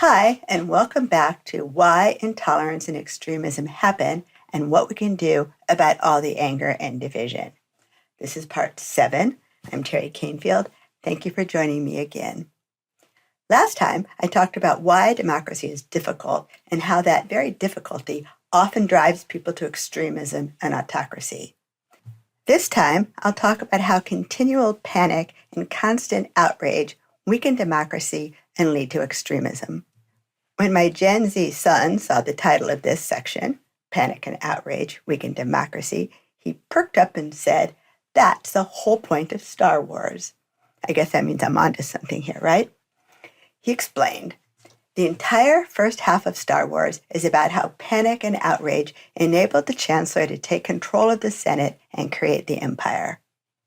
Hi, and welcome back to Why Intolerance and Extremism Happen and What We Can Do About All the Anger and Division. This is part 7. I'm Teri Kanefield. Thank you for joining me again. Last time, I talked about why democracy is difficult and how that very difficulty often drives people to extremism and autocracy. This time, I'll talk about how continual panic and constant outrage weaken democracy and lead to extremism. When my Gen Z son saw the title of this section, Panic and Outrage, Weaken Democracy, he perked up and said, "That's the whole point of Star Wars." I guess that means I'm onto something here, right? He explained, the entire first half of Star Wars is about how panic and outrage enabled the Chancellor to take control of the Senate and create the Empire.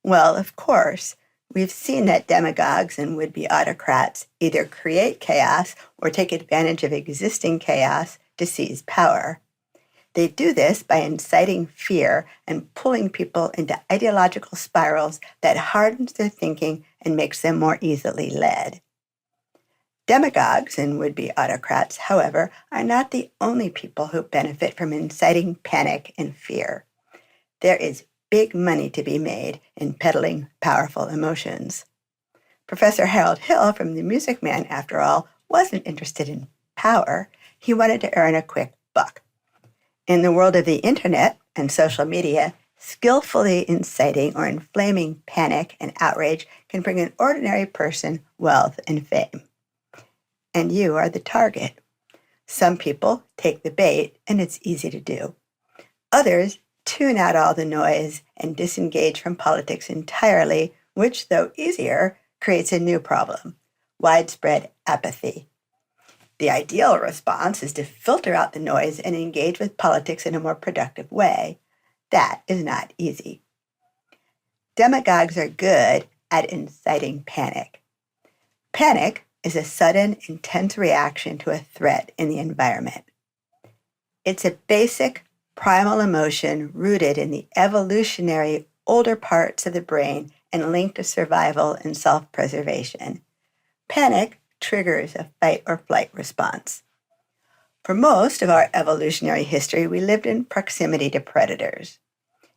Well, of course, we've seen that demagogues and would-be autocrats either create chaos or take advantage of existing chaos to seize power. They do this by inciting fear and pulling people into ideological spirals that hardens their thinking and makes them more easily led. Demagogues and would-be autocrats, however, are not the only people who benefit from inciting panic and fear. There is big money to be made in peddling powerful emotions. Professor Harold Hill from The Music Man, after all, wasn't interested in power. He wanted to earn a quick buck. In the world of the internet and social media, skillfully inciting or inflaming panic and outrage can bring an ordinary person wealth and fame. And you are the target. Some people take the bait, and it's easy to do. Others tune out all the noise and disengage from politics entirely, which, though easier, creates a new problem: widespread apathy. The ideal response is to filter out the noise and engage with politics in a more productive way. That is not easy. Demagogues are good at inciting panic. Panic is a sudden, intense reaction to a threat in the environment. It's a basic, primal emotion rooted in the evolutionary older parts of the brain and linked to survival and self-preservation. Panic triggers a fight or flight response. For most of our evolutionary history, we lived in proximity to predators.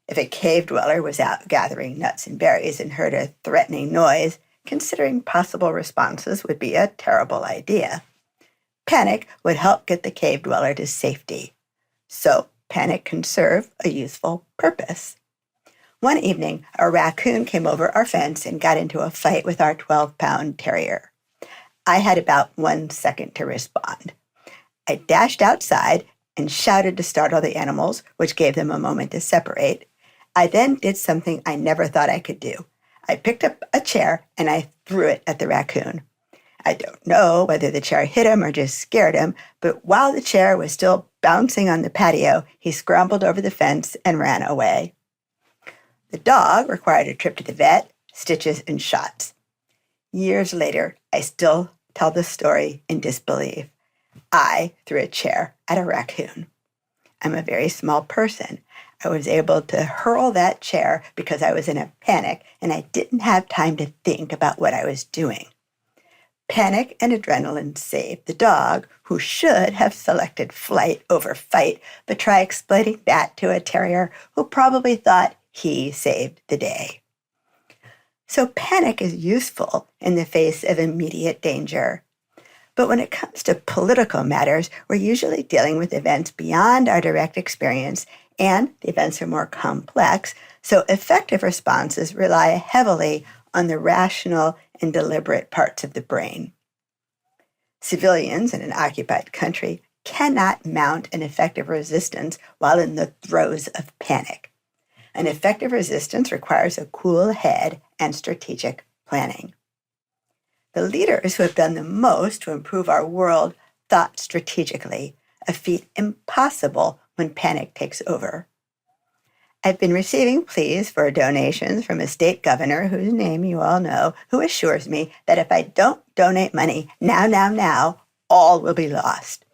If a cave dweller was out gathering nuts and berries and heard a threatening noise, considering possible responses would be a terrible idea. Panic would help get the cave dweller to safety. So panic can serve a useful purpose. One evening, a raccoon came over our fence and got into a fight with our 12-pound terrier. I had about 1 second to respond. I dashed outside and shouted to startle the animals, which gave them a moment to separate. I then did something I never thought I could do. I picked up a chair and I threw it at the raccoon. I don't know whether the chair hit him or just scared him, but while the chair was still bouncing on the patio, he scrambled over the fence and ran away. The dog required a trip to the vet, stitches, and shots. Years later, I still tell the story in disbelief. I threw a chair at a raccoon. I'm a very small person. I was able to hurl that chair because I was in a panic and I didn't have time to think about what I was doing. Panic and adrenaline saved the dog, who should have selected flight over fight, but try explaining that to a terrier who probably thought he saved the day. So panic is useful in the face of immediate danger. But when it comes to political matters, we're usually dealing with events beyond our direct experience, and the events are more complex, so effective responses rely heavily on the rational and deliberate parts of the brain. Civilians in an occupied country cannot mount an effective resistance while in the throes of panic. An effective resistance requires a cool head and strategic planning. The leaders who have done the most to improve our world thought strategically, a feat impossible when panic takes over. I've been receiving pleas for donations from a state governor whose name you all know, who assures me that if I don't donate money now, all will be lost.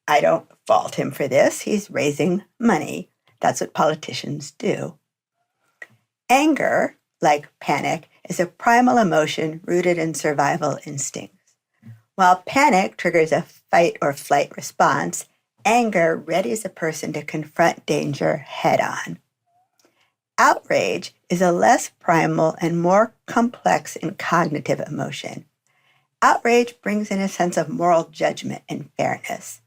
I don't fault him for this. He's raising money. That's what politicians do. Anger, like panic, is a primal emotion rooted in survival instincts. While panic triggers a fight or flight response, anger readies a person to confront danger head-on. Outrage is a less primal and more complex and cognitive emotion. Outrage brings in a sense of moral judgment and fairness.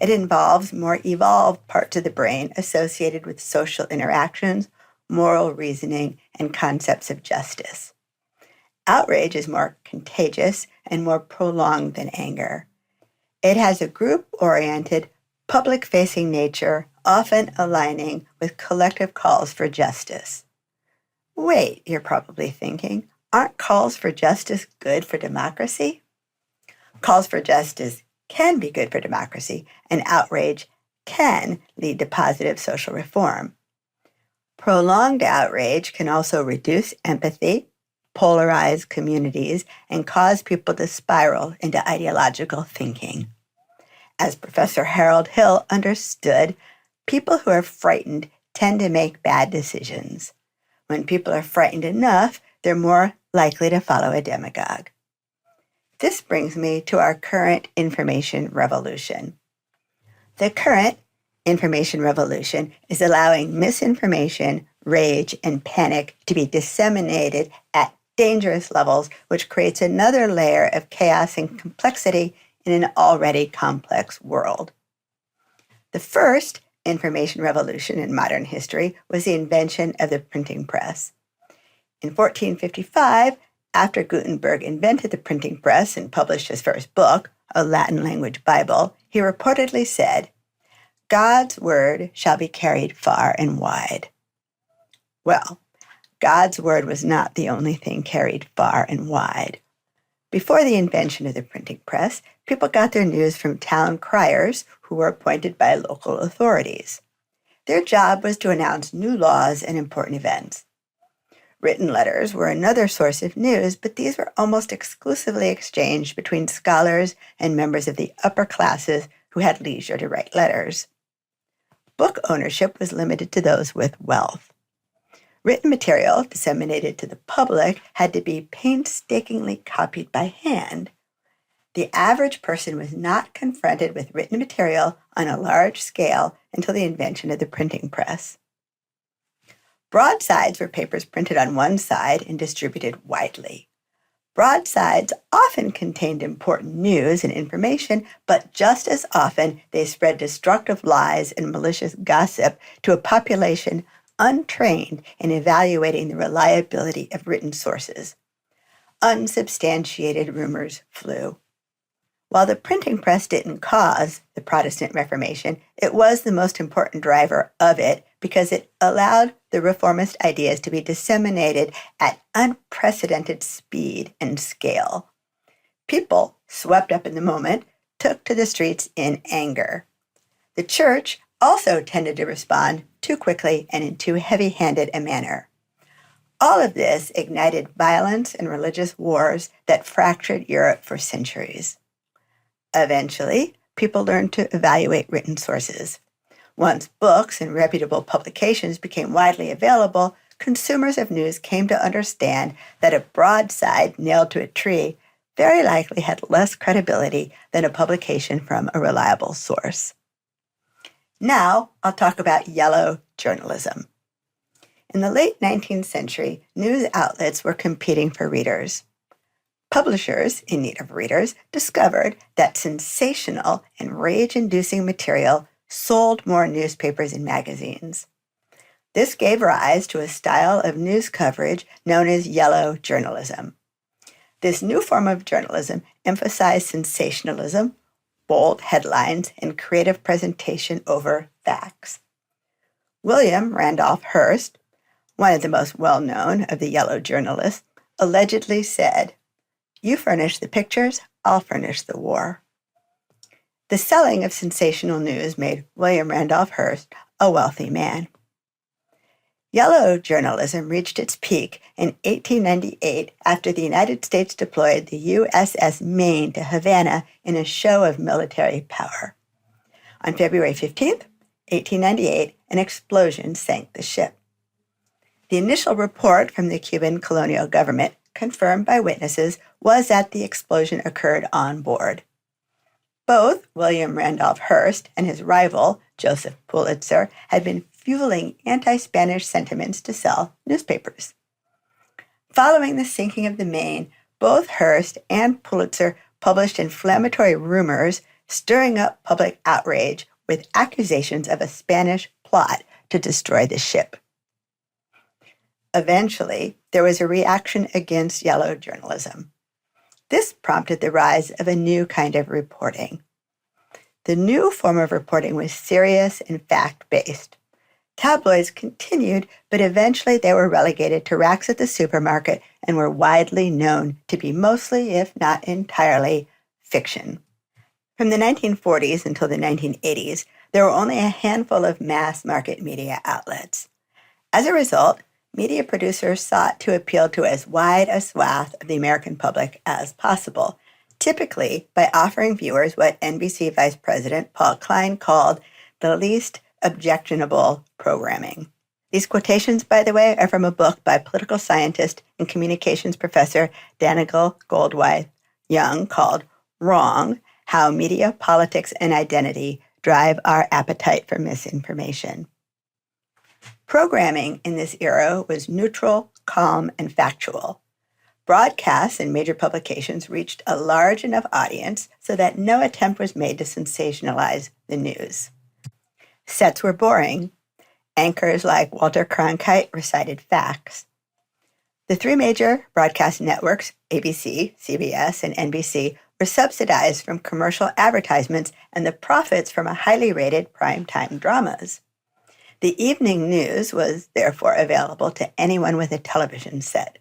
It involves more evolved parts of the brain associated with social interactions, moral reasoning, and concepts of justice. Outrage is more contagious and more prolonged than anger. It has a group-oriented, public-facing nature, often aligning with collective calls for justice. Wait, you're probably thinking, aren't calls for justice good for democracy? Calls for justice can be good for democracy, and outrage can lead to positive social reform. Prolonged outrage can also reduce empathy, polarize communities, and cause people to spiral into ideological thinking. As Professor Harold Hill understood, people who are frightened tend to make bad decisions. When people are frightened enough, they're more likely to follow a demagogue. This brings me to our current information revolution. The current information revolution is allowing misinformation, rage, and panic to be disseminated at dangerous levels, which creates another layer of chaos and complexity in an already complex world. The first information revolution in modern history was the invention of the printing press. In 1455, after Gutenberg invented the printing press and published his first book, a Latin language Bible, he reportedly said, "God's word shall be carried far and wide." Well, God's word was not the only thing carried far and wide. Before the invention of the printing press, people got their news from town criers who were appointed by local authorities. Their job was to announce new laws and important events. Written letters were another source of news, but these were almost exclusively exchanged between scholars and members of the upper classes who had leisure to write letters. Book ownership was limited to those with wealth. Written material disseminated to the public had to be painstakingly copied by hand. The average person was not confronted with written material on a large scale until the invention of the printing press. Broadsides were papers printed on one side and distributed widely. Broadsides often contained important news and information, but just as often they spread destructive lies and malicious gossip to a population untrained in evaluating the reliability of written sources. Unsubstantiated rumors flew. While the printing press didn't cause the Protestant Reformation, it was the most important driver of it because it allowed the reformist ideas to be disseminated at unprecedented speed and scale. People, swept up in the moment, took to the streets in anger. The church also tended to respond too quickly and in too heavy-handed a manner. All of this ignited violence and religious wars that fractured Europe for centuries. Eventually, people learned to evaluate written sources. Once books and reputable publications became widely available, consumers of news came to understand that a broadside nailed to a tree very likely had less credibility than a publication from a reliable source. Now, I'll talk about yellow journalism. In the late 19th century, news outlets were competing for readers. Publishers, in need of readers, discovered that sensational and rage-inducing material sold more newspapers and magazines. This gave rise to a style of news coverage known as yellow journalism. This new form of journalism emphasized sensationalism, bold headlines, and creative presentation over facts. William Randolph Hearst, one of the most well-known of the yellow journalists, allegedly said, "You furnish the pictures, I'll furnish the war." The selling of sensational news made William Randolph Hearst a wealthy man. Yellow journalism reached its peak in 1898 after the United States deployed the USS Maine to Havana in a show of military power. On February 15, 1898, an explosion sank the ship. The initial report from the Cuban colonial government, confirmed by witnesses, was that the explosion occurred on board. Both William Randolph Hearst and his rival, Joseph Pulitzer, had been fueling anti-Spanish sentiments to sell newspapers. Following the sinking of the Maine, both Hearst and Pulitzer published inflammatory rumors, stirring up public outrage with accusations of a Spanish plot to destroy the ship. Eventually, there was a reaction against yellow journalism. This prompted the rise of a new kind of reporting. The new form of reporting was serious and fact-based. Tabloids continued, but eventually they were relegated to racks at the supermarket and were widely known to be mostly, if not entirely, fiction. From the 1940s until the 1980s, there were only a handful of mass-market media outlets. As a result, media producers sought to appeal to as wide a swath of the American public as possible, typically by offering viewers what NBC Vice President Paul Klein called the least objectionable programming. These quotations, by the way, are from a book by political scientist and communications professor Danigal Goldwyn-Young called Wrong: How Media, Politics, and Identity Drive Our Appetite for Misinformation. Programming in this era was neutral, calm, and factual. Broadcasts and major publications reached a large enough audience so that no attempt was made to sensationalize the news. Sets were boring. Anchors like Walter Cronkite recited facts. The three major broadcast networks, ABC, CBS, and NBC, were subsidized from commercial advertisements and the profits from a highly rated primetime dramas. The evening news was therefore available to anyone with a television set.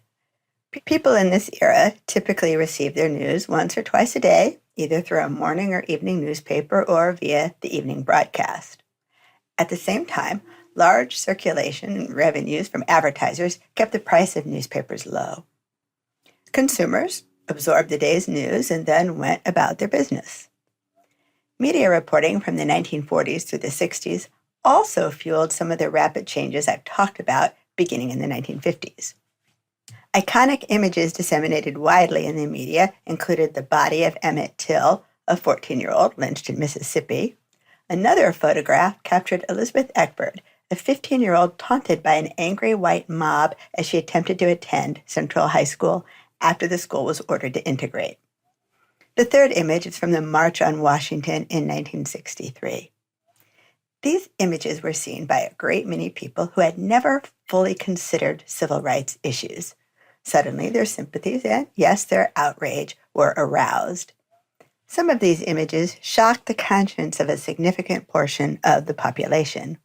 People in this era typically received their news once or twice a day, either through a morning or evening newspaper or via the evening broadcast. At the same time, large circulation and revenues from advertisers kept the price of newspapers low. Consumers absorbed the day's news and then went about their business. Media reporting from the 1940s through the 60s also fueled some of the rapid changes I've talked about beginning in the 1950s. Iconic images disseminated widely in the media included the body of Emmett Till, a 14-year-old lynched in Mississippi. Another photograph captured Elizabeth Egbert, a 15-year-old taunted by an angry white mob as she attempted to attend Central High School after the school was ordered to integrate. The third image is from the March on Washington in 1963. These images were seen by a great many people who had never fully considered civil rights issues. Suddenly, their sympathies and, yes, their outrage were aroused. Some of these images shocked the conscience of a significant portion of the population.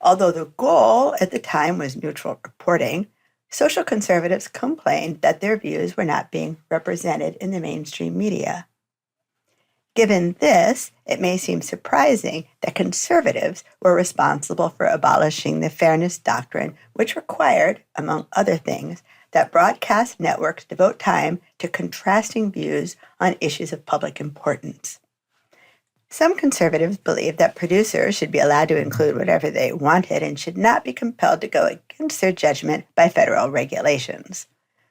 Although the goal at the time was neutral reporting, social conservatives complained that their views were not being represented in the mainstream media. Given this, it may seem surprising that conservatives were responsible for abolishing the fairness doctrine, which required, among other things, that broadcast networks devote time to contrasting views on issues of public importance. Some conservatives believed that producers should be allowed to include whatever they wanted and should not be compelled to go against their judgment by federal regulations.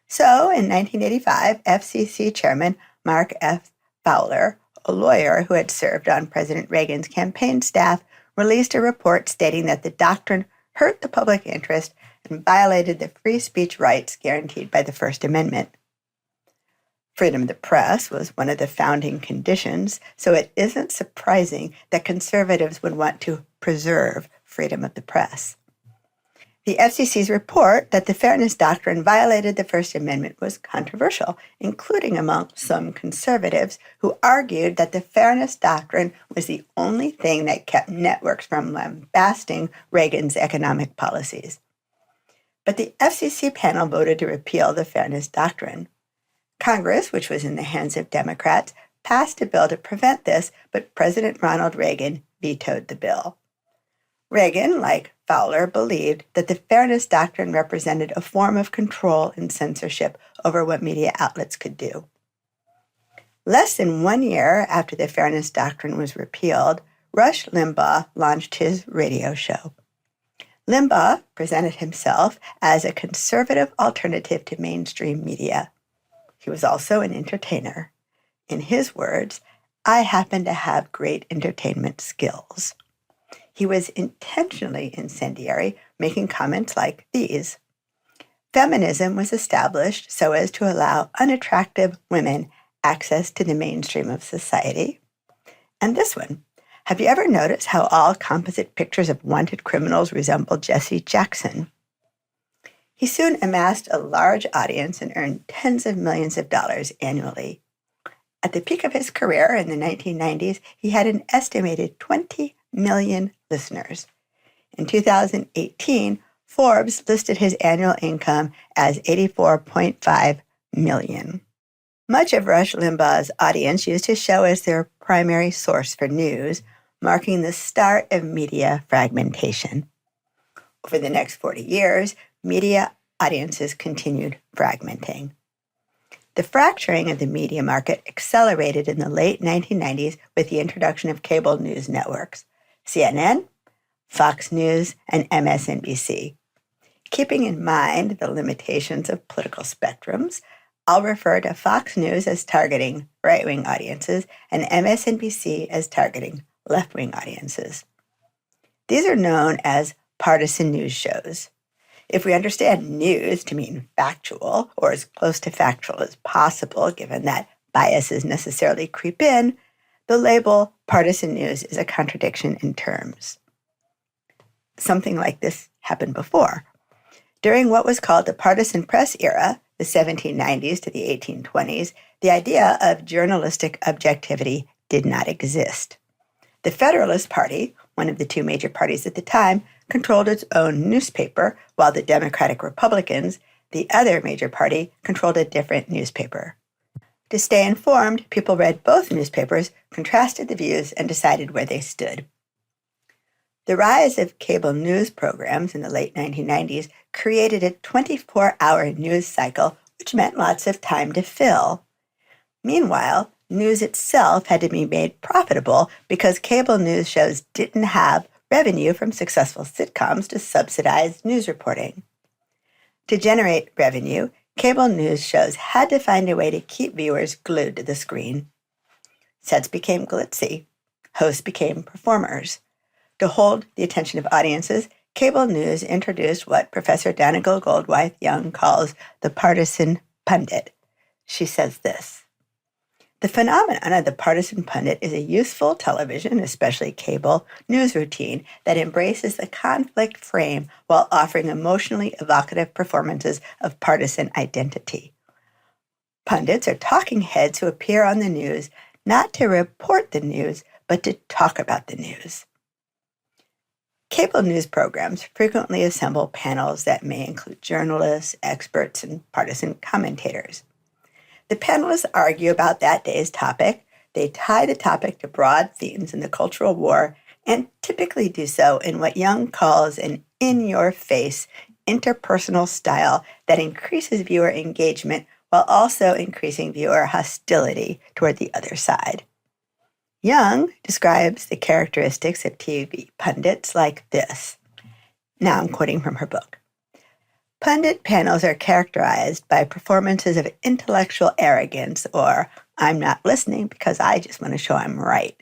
So, in 1985, FCC Chairman Mark F. Fowler, a lawyer who had served on President Reagan's campaign staff, released a report stating that the doctrine hurt the public interest and violated the free speech rights guaranteed by the First Amendment. Freedom of the press was one of the founding conditions, so it isn't surprising that conservatives would want to preserve freedom of the press. The FCC's report that the fairness doctrine violated the First Amendment was controversial, including among some conservatives who argued that the fairness doctrine was the only thing that kept networks from lambasting Reagan's economic policies. But the FCC panel voted to repeal the fairness doctrine. Congress, which was in the hands of Democrats, passed a bill to prevent this, but President Ronald Reagan vetoed the bill. Reagan, like Fowler, believed that the fairness doctrine represented a form of control and censorship over what media outlets could do. Less than 1 year after the fairness doctrine was repealed, Rush Limbaugh launched his radio show. Limbaugh presented himself as a conservative alternative to mainstream media. He was also an entertainer. In his words, I happen to have great entertainment skills. He was intentionally incendiary, making comments like these. Feminism was established so as to allow unattractive women access to the mainstream of society. And this one, have you ever noticed how all composite pictures of wanted criminals resemble Jesse Jackson? He soon amassed a large audience and earned tens of millions of dollars annually. At the peak of his career in the 1990s, he had an estimated 20 million listeners. In 2018, Forbes listed his annual income as $84.5 million. Much of Rush Limbaugh's audience used his show as their primary source for news, marking the start of media fragmentation. Over the next 40 years, media audiences continued fragmenting. The fracturing of the media market accelerated in the late 1990s with the introduction of cable news networks, CNN, Fox News, and MSNBC. Keeping in mind the limitations of political spectrums, I'll refer to Fox News as targeting right-wing audiences and MSNBC as targeting left-wing audiences. These are known as partisan news shows. If we understand news to mean factual, or as close to factual as possible, given that biases necessarily creep in, the label partisan news is a contradiction in terms. Something like this happened before. During what was called the partisan press era, the 1790s to the 1820s, the idea of journalistic objectivity did not exist. The Federalist Party, one of the two major parties at the time, controlled its own newspaper, while the Democratic Republicans, the other major party, controlled a different newspaper. To stay informed, people read both newspapers, contrasted the views, and decided where they stood. The rise of cable news programs in the late 1990s created a 24-hour news cycle, which meant lots of time to fill. Meanwhile, news itself had to be made profitable because cable news shows didn't have revenue from successful sitcoms to subsidize news reporting. To generate revenue, cable news shows had to find a way to keep viewers glued to the screen. Sets became glitzy. Hosts became performers. To hold the attention of audiences, cable news introduced what Professor Danica Goldwyn-Young calls the partisan pundit. She says this: the phenomenon of the partisan pundit is a useful television, especially cable, news routine that embraces the conflict frame while offering emotionally evocative performances of partisan identity. Pundits are talking heads who appear on the news not to report the news, but to talk about the news. Cable news programs frequently assemble panels that may include journalists, experts, and partisan commentators. The panelists argue about that day's topic. They tie the topic to broad themes in the cultural war and typically do so in what Young calls an in-your-face, interpersonal style that increases viewer engagement while also increasing viewer hostility toward the other side. Young describes the characteristics of TV pundits like this. Now I'm quoting from her book. Pundit panels are characterized by performances of intellectual arrogance or I'm not listening because I just want to show I'm right.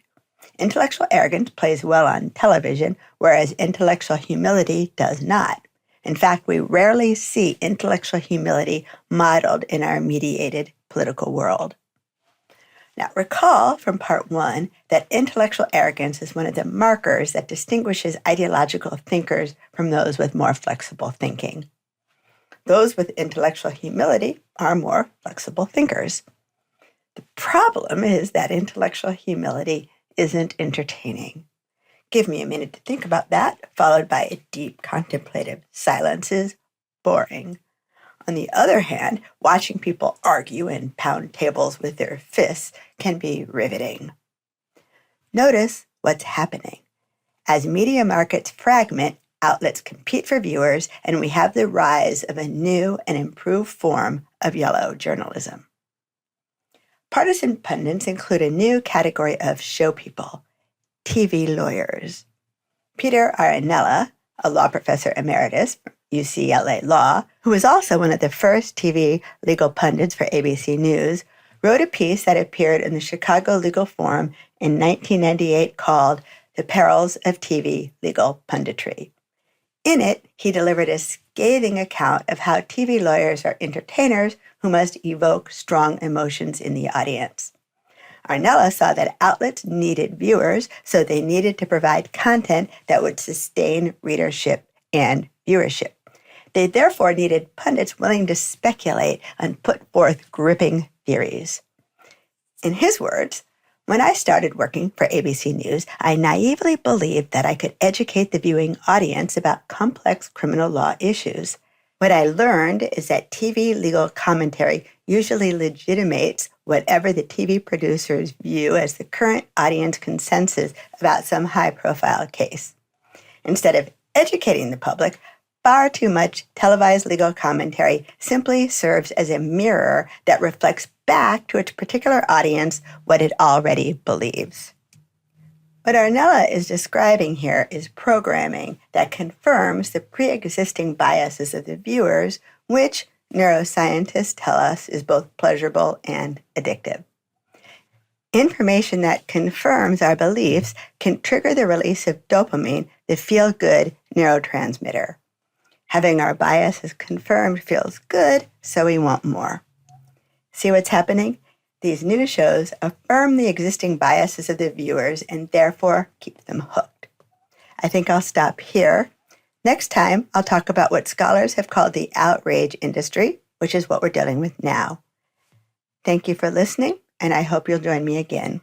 Intellectual arrogance plays well on television, whereas intellectual humility does not. In fact, we rarely see intellectual humility modeled in our mediated political world. Now, recall from part 1 that intellectual arrogance is one of the markers that distinguishes ideological thinkers from those with more flexible thinking. Those with intellectual humility are more flexible thinkers. The problem is that intellectual humility isn't entertaining. Give me a minute to think about that, followed by a deep contemplative silence is boring. On the other hand, watching people argue and pound tables with their fists can be riveting. Notice what's happening. As media markets fragment, outlets compete for viewers, and we have the rise of a new and improved form of yellow journalism. Partisan pundits include a new category of show people, TV lawyers. Peter Aranella, a law professor emeritus UCLA Law, who was also one of the first TV legal pundits for ABC News, wrote a piece that appeared in the Chicago Legal Forum in 1998 called The Perils of TV Legal Punditry. In it, he delivered a scathing account of how TV lawyers are entertainers who must evoke strong emotions in the audience. Arnella saw that outlets needed viewers, so they needed to provide content that would sustain readership and viewership. They therefore needed pundits willing to speculate and put forth gripping theories. In his words, when I started working for ABC News, I naively believed that I could educate the viewing audience about complex criminal law issues. What I learned is that TV legal commentary usually legitimates whatever the TV producers view as the current audience consensus about some high-profile case. Instead of educating the public, far too much televised legal commentary simply serves as a mirror that reflects back to its particular audience what it already believes. What Arnella is describing here is programming that confirms the pre-existing biases of the viewers, which neuroscientists tell us is both pleasurable and addictive. Information that confirms our beliefs can trigger the release of dopamine, the feel-good neurotransmitter. Having our biases confirmed feels good, so we want more. See what's happening? These news shows affirm the existing biases of the viewers and therefore keep them hooked. I think I'll stop here. Next time, I'll talk about what scholars have called the outrage industry, which is what we're dealing with now. Thank you for listening, and I hope you'll join me again.